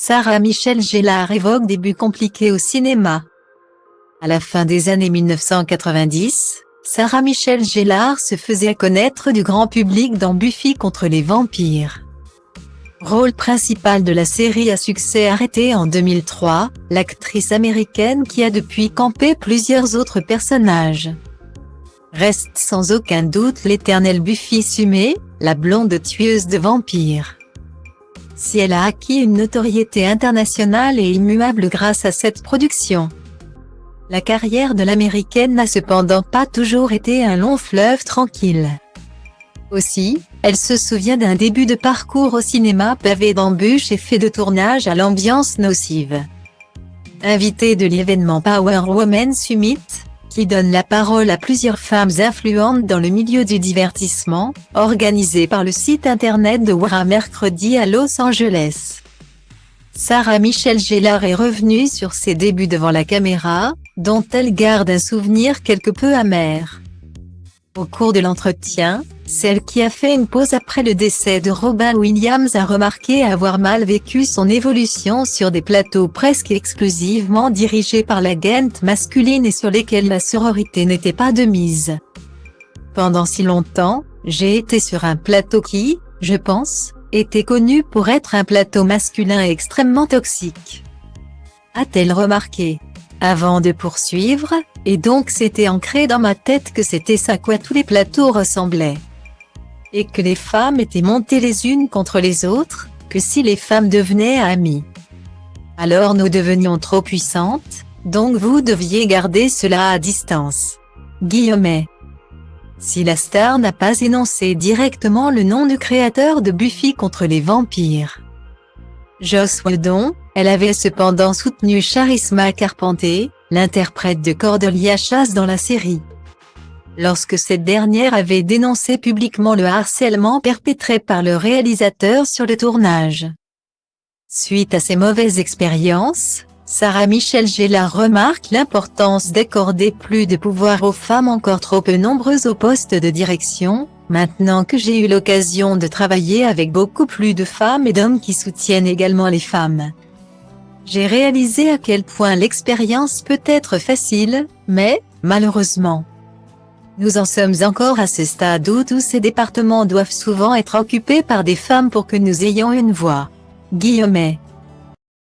Sarah Michelle Gellar évoque débuts compliqués au cinéma. À la fin des années 1990, Sarah Michelle Gellar se faisait connaître du grand public dans Buffy contre les vampires. Rôle principal de la série à succès arrêté en 2003, l'actrice américaine qui a depuis campé plusieurs autres personnages reste sans aucun doute l'éternelle Buffy Summey, la blonde tueuse de vampires. Si elle a acquis une notoriété internationale et immuable grâce à cette production, la carrière de l'américaine n'a cependant pas toujours été un long fleuve tranquille. Aussi, elle se souvient d'un début de parcours au cinéma pavé d'embûches et fait de tournage à l'ambiance nocive. Invitée de l'événement Power Women Summit, qui donne la parole à plusieurs femmes influentes dans le milieu du divertissement, organisé par le site internet de Oprah mercredi à Los Angeles. Sarah Michelle Gellar est revenue sur ses débuts devant la caméra, dont elle garde un souvenir quelque peu amer. Au cours de l'entretien, celle qui a fait une pause après le décès de Robin Williams a remarqué avoir mal vécu son évolution sur des plateaux presque exclusivement dirigés par la gente masculine et sur lesquels la sororité n'était pas de mise. Pendant si longtemps, j'ai été sur un plateau qui, je pense, était connu pour être un plateau masculin et extrêmement toxique, a-t-elle remarqué. Avant de poursuivre, et donc c'était ancré dans ma tête que c'était ça quoi tous les plateaux ressemblaient. Et que les femmes étaient montées les unes contre les autres, que si les femmes devenaient amies, alors nous devenions trop puissantes, donc vous deviez garder cela à distance. Guillemets. Si la star n'a pas énoncé directement le nom du créateur de Buffy contre les vampires, Joss Whedon, elle avait cependant soutenu Charisma Carpenter, l'interprète de Cordelia Chase dans la série, lorsque cette dernière avait dénoncé publiquement le harcèlement perpétré par le réalisateur sur le tournage. Suite à ces mauvaises expériences, Sarah Michelle Gellar remarque l'importance d'accorder plus de pouvoir aux femmes encore trop peu nombreuses au poste de direction. Maintenant que j'ai eu l'occasion de travailler avec beaucoup plus de femmes et d'hommes qui soutiennent également les femmes, j'ai réalisé à quel point l'expérience peut être facile, mais, malheureusement, nous en sommes encore à ce stade où tous ces départements doivent souvent être occupés par des femmes pour que nous ayons une voix. Guillemets.